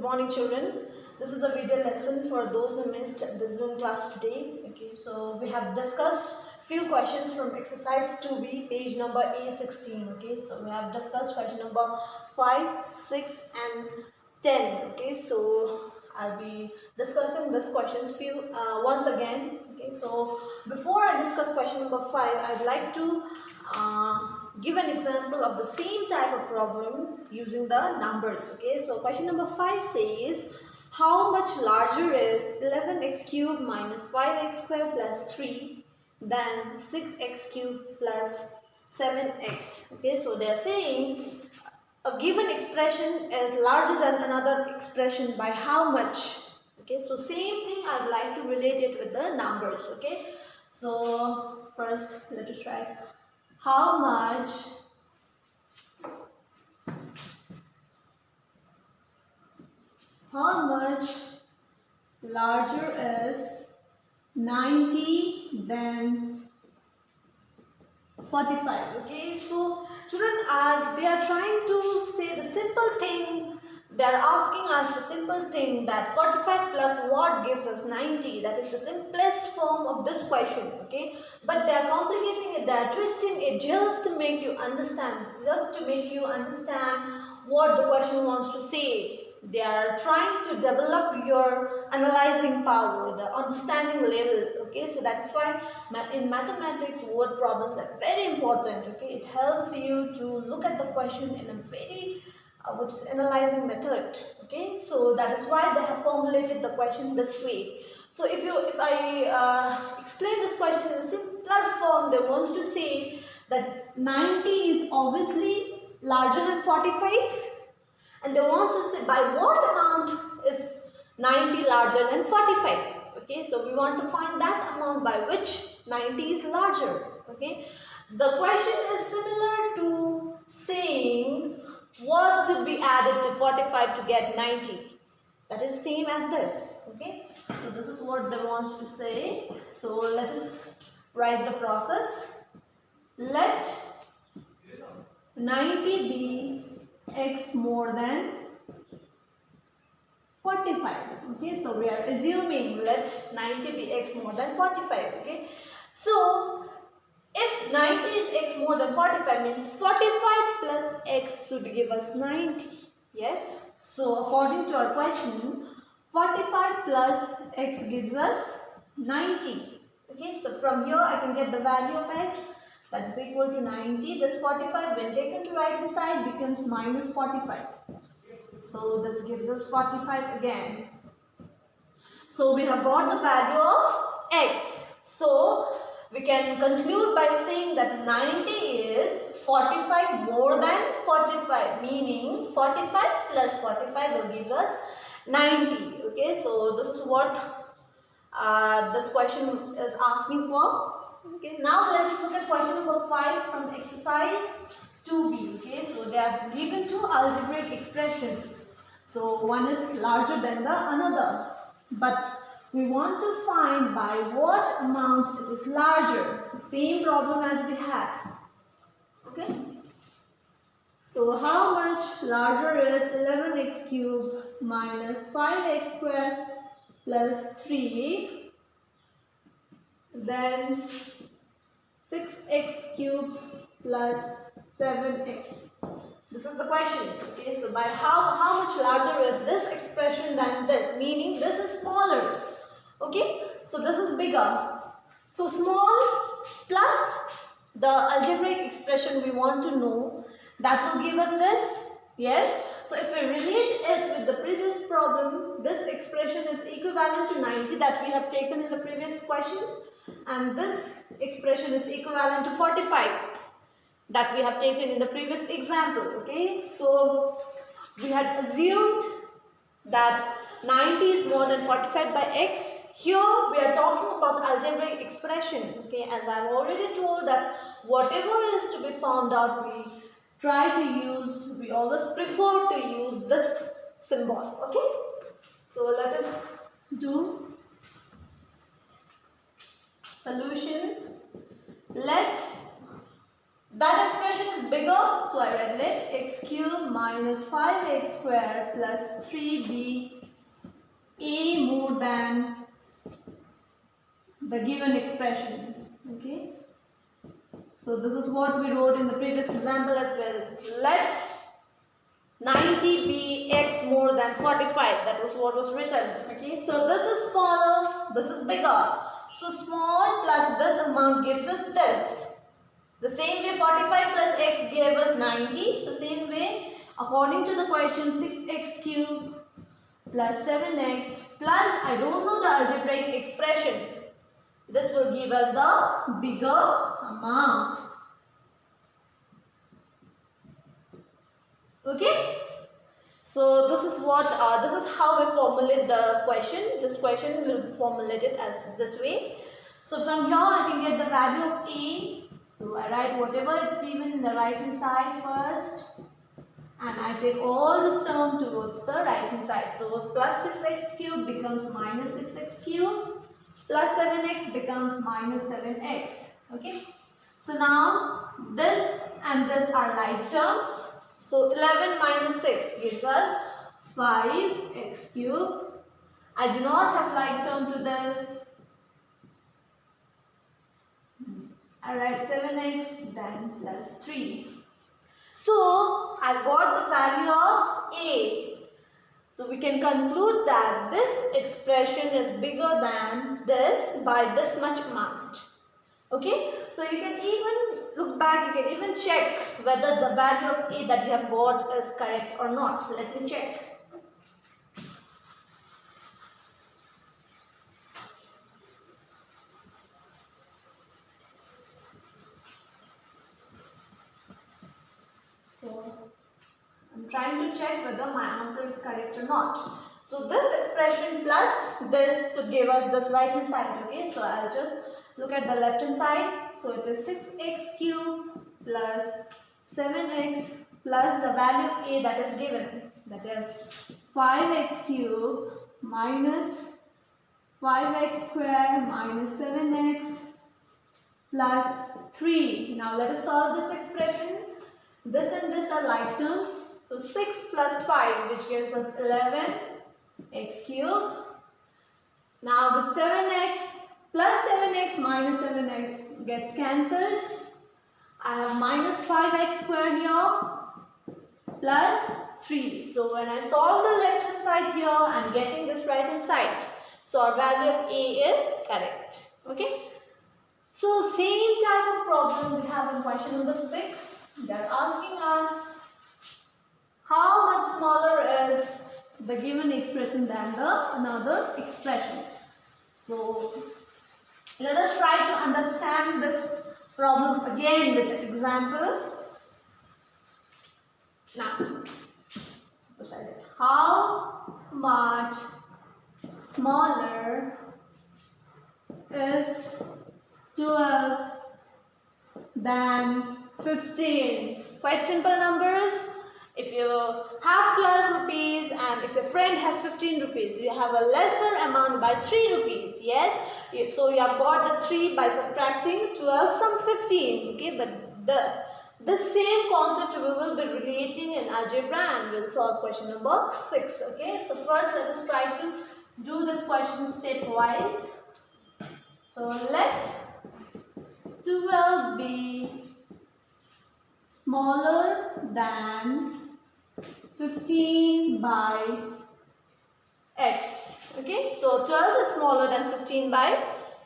morning, children. This is a video lesson for those who missed the Zoom class today. Okay, so we have discussed few questions from exercise 2B, page number A16. Okay, so we have discussed question number 5, 6 and 10. Okay, so I'll be discussing these questions once again. Okay, so before I discuss question number 5, I'd like to give an example of the same type of problem using the numbers. Okay, so question number 5 says, how much larger is 11x cubed minus 5x squared plus 3 than 6x cubed plus 7x? Okay, so they are saying a given expression is larger than another expression by how much? Okay, so same thing I would like to relate it with the numbers. Okay, so first let us try. How much larger is 90 than 45? Okay, so children they are trying to say the simple thing. They are asking us the simple thing that 45 plus what gives us 90. That is the simplest form of this question. Okay, but they are complicating it, they are twisting it just to make you understand, what the question wants to say. They are trying to develop your analyzing power, the understanding level. Okay, so that's why in mathematics word problems are very important. Okay, it helps you to look at the question in a very which is analyzing method. Okay, so that is why they have formulated the question this way. So if I explain this question in a simpler form, they wants to say that 90 is obviously larger than 45, and they want to say by what amount is 90 larger than 45. Okay, so we want to find that amount by which 90 is larger. Okay, the question is similar to saying what should be added to 45 to get 90. That is same as this. Okay, so this is what they want to say. So let us write the process. Let 90 be x more than 45. Okay, so we are assuming let 90 be x more than 45. Okay, so if 90 is x more than 45 means 45 plus x should give us 90. Yes, so according to our question, 45 plus x gives us 90. Okay, so from here I can get the value of x, that is equal to 90. This 45 when taken to right hand side becomes minus 45. So this gives us 45 again. So we have got the value of x. So we can conclude by saying that 90 is 45 more than 45, meaning 45 plus 45 will give us 90. Okay, so this is what this question is asking for. Okay, now let's look at question number 5 from exercise 2B. Okay, so they are given two algebraic expressions. So one is larger than the another, but we want to find by what amount it is larger. The same problem as we had. Okay. So how much larger is 11x cubed minus 5x squared plus 3 than 6x cubed plus 7x? This is the question. Okay, so by how much larger is this expression than this? Meaning this is smaller. Okay, so this is bigger. So small plus the algebraic expression we want to know, that will give us this. Yes. So if we relate it with the previous problem, this expression is equivalent to 90 that we have taken in the previous question, and this expression is equivalent to 45 that we have taken in the previous example. Okay, so we had assumed that 90 is more than 45 by x. Here we are talking about algebraic expression. Okay, as I have already told that whatever is to be found out, we always prefer to use this symbol. Okay, so let us do solution. Let That expression is bigger, so I write let x cube minus 5x square plus 3b a more than the given expression. Okay. So this is what we wrote in the previous example as well. Let 90 be x more than 45. That was what was written. Okay. So this is smaller, this is bigger. So small plus this amount gives us this. The same way 45 plus x gave us 90. So same way according to the question 6x cube plus 7x plus I don't know the algebraic expression. This will give us the bigger amount. Okay. So this is what this is how we formulate the question. This question will formulate it as this way. So from here I can get the value of a. So I write whatever it's given in the right hand side first. And I take all this term towards the right hand side. So plus 6x cube becomes minus 6x cube. Plus 7x becomes minus 7x. Okay. So now this and this are like terms. So 11 minus 6 gives us 5x cube. I do not have like term to this. I write 7x then plus 3. So I got the value of a. So we can conclude that this expression is bigger than this by this much amount. Okay. So you can even look back, you can even check whether the value of a that you have got is correct or not. Let me check. So I'm trying to check whether my answer is correct or not. So this expression plus this should give us this right hand side. Okay, so I'll just look at the left hand side. So it is 6x cube plus 7x plus the value of a that is given. That is 5x cube minus 5x square minus 7x plus 3. Now let us solve this expression. This and this are like terms. So 6 plus 5 which gives us 11x cube. Now the 7x plus 7x minus 7x gets cancelled. I have minus 5x squared here plus 3. So when I solve the left hand side here, I am getting this right hand side. So our value of a is correct. Okay. So same type of problem we have in question number 6. They are asking us how much smaller is the given expression than the another expression. So let us try to understand this problem again with an example. Now, how much smaller is 12 than 15? Quite simple numbers. If you have 12 rupees and if your friend has 15 rupees, you have a lesser amount by 3 rupees. Yes. So you have got the 3 by subtracting 12 from 15. Okay. But the same concept we will be relating in algebra and we'll solve question number 6. Okay. So first let us try to do this question stepwise. So let 12 be smaller than 15 by x. Okay, so 12 is smaller than 15 by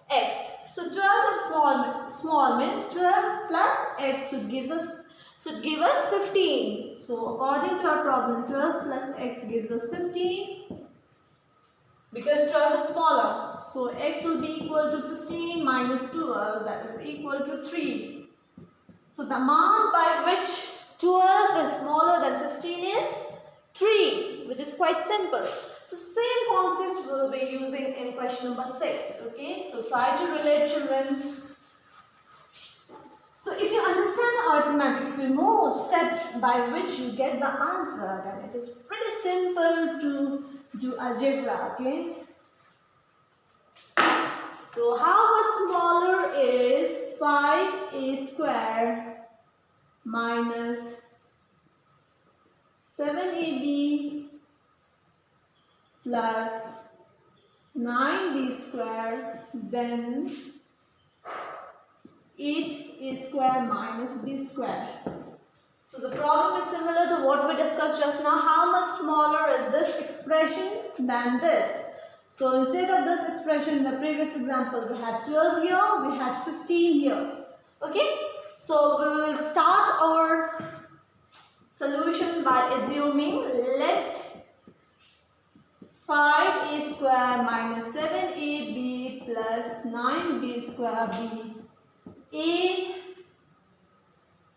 x. So 12 is small means 12 plus x should give us 15. So according to our problem, 12 plus x gives us 15 because 12 is smaller. So x will be equal to 15 minus 12, that is equal to 3. So the amount by which 12 is smaller than 15 is 3, which is quite simple. So same concept we will be using in question number 6. Okay, so try to relate, children. So if you understand arithmetic, if you know steps by which you get the answer, then it is pretty simple to do algebra. Okay. So how much smaller is 5a square minus 7ab plus 9b square, then 8a square minus b square. So the problem is similar to what we discussed just now. How much smaller is this expression than this? So instead of this expression in the previous example, we had 12 here, we had 15 here. Okay? So we will start our solution by assuming let 5a square minus 7ab plus 9b square be a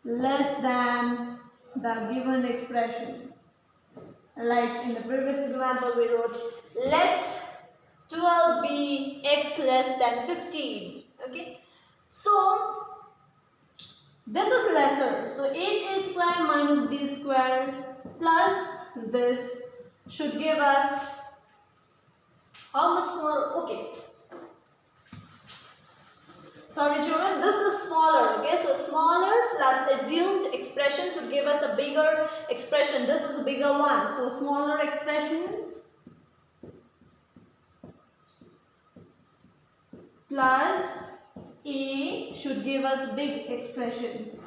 less than the given expression. Like in the previous example we wrote let 12 be x less than 15. Okay, so this is lesser, so 8a square minus b square plus this should give us how much more? Okay, sorry children, this is smaller. Okay, so smaller plus assumed expression should give us a bigger expression. This is a bigger one, so smaller expression plus a should give us big expression.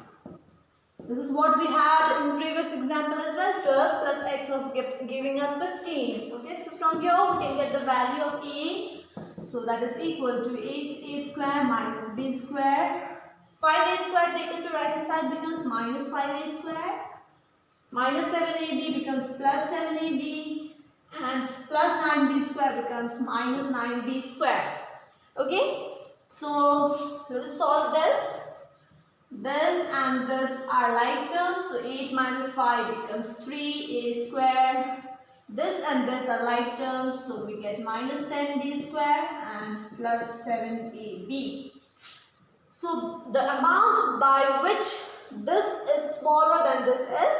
This is what we had in previous example as well. 12 plus x was giving us 15. Okay, so from here we can get the value of a. So that is equal to 8a square minus b square. 5a square taken to right hand side becomes minus 5a square. Minus 7ab becomes plus 7ab. And plus 9b square becomes minus 9b square. Okay, so let's solve this. This and this are like terms, so 8 minus 5 becomes 3a square. This and this are like terms, so we get minus 10b square and plus 7ab. So the amount by which this is smaller than this is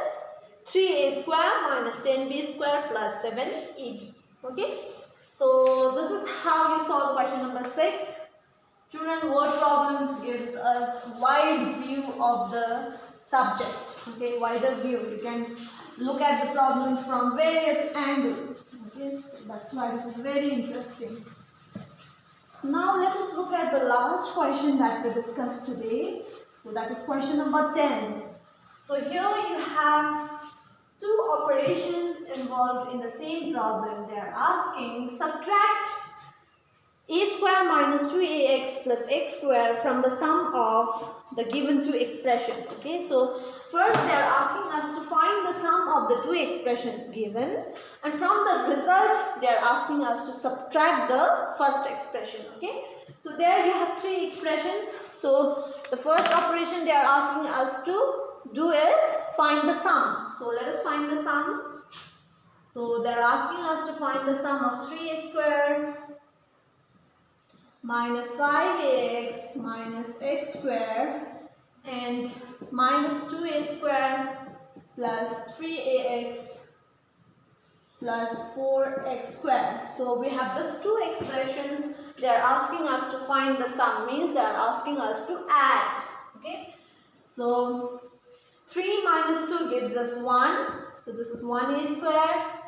3a square minus 10b square plus 7ab. Okay, so this is how you solve question number 6. Children, word problems give us wide view of the subject. Okay, wider view. You can look at the problem from various angles. Okay, so that's why this is very interesting. Now let us look at the last question that we discussed today. So that is question number 10. So here you have two operations involved in the same problem. They are asking subtract a square minus 2ax plus x square from the sum of the given two expressions. Okay, so first they are asking us to find the sum of the two expressions given, and from the result they are asking us to subtract the first expression. Okay, so there you have three expressions. So the first operation they are asking us to do is find the sum. So let us find the sum. So they are asking us to find the sum of 3a square minus 5ax minus x square and minus 2a square plus 3ax plus 4x square. So we have these two expressions. They are asking us to find the sum, means they are asking us to add. Okay, so 3 minus 2 gives us 1. So this is 1a square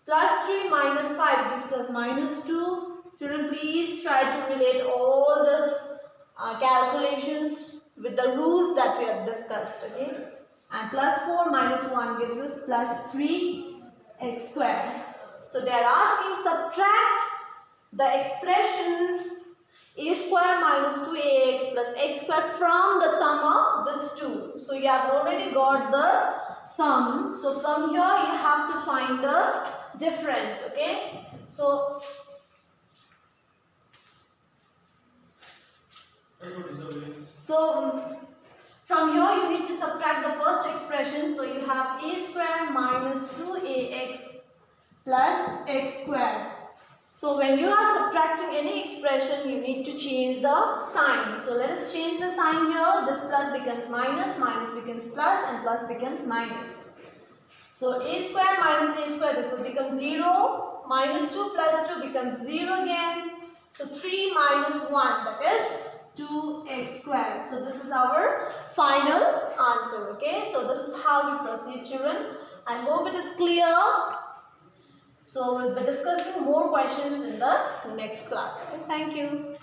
plus 3 minus 5 gives us minus 2. Children, please try to relate all this calculations with the rules that we have discussed. Okay, and plus 4 minus 1 gives us plus 3x square. So they are asking subtract the expression a square minus 2ax plus x square from the sum of these two. So you have already got the sum. So from here you have to find the difference. Okay, so from here you need to subtract the first expression. So you have a square minus 2ax plus x square. So when you are subtracting any expression, you need to change the sign. So let us change the sign here. This plus becomes minus, minus becomes plus, and plus becomes minus. So a square minus a square, this will become 0. Minus 2 plus 2 becomes 0 again. So 3 minus 1, that is 2x square. So this is our final answer. Okay, so this is how we proceed, children. I hope it is clear. So we'll be discussing more questions in the next class. Okay? Thank you.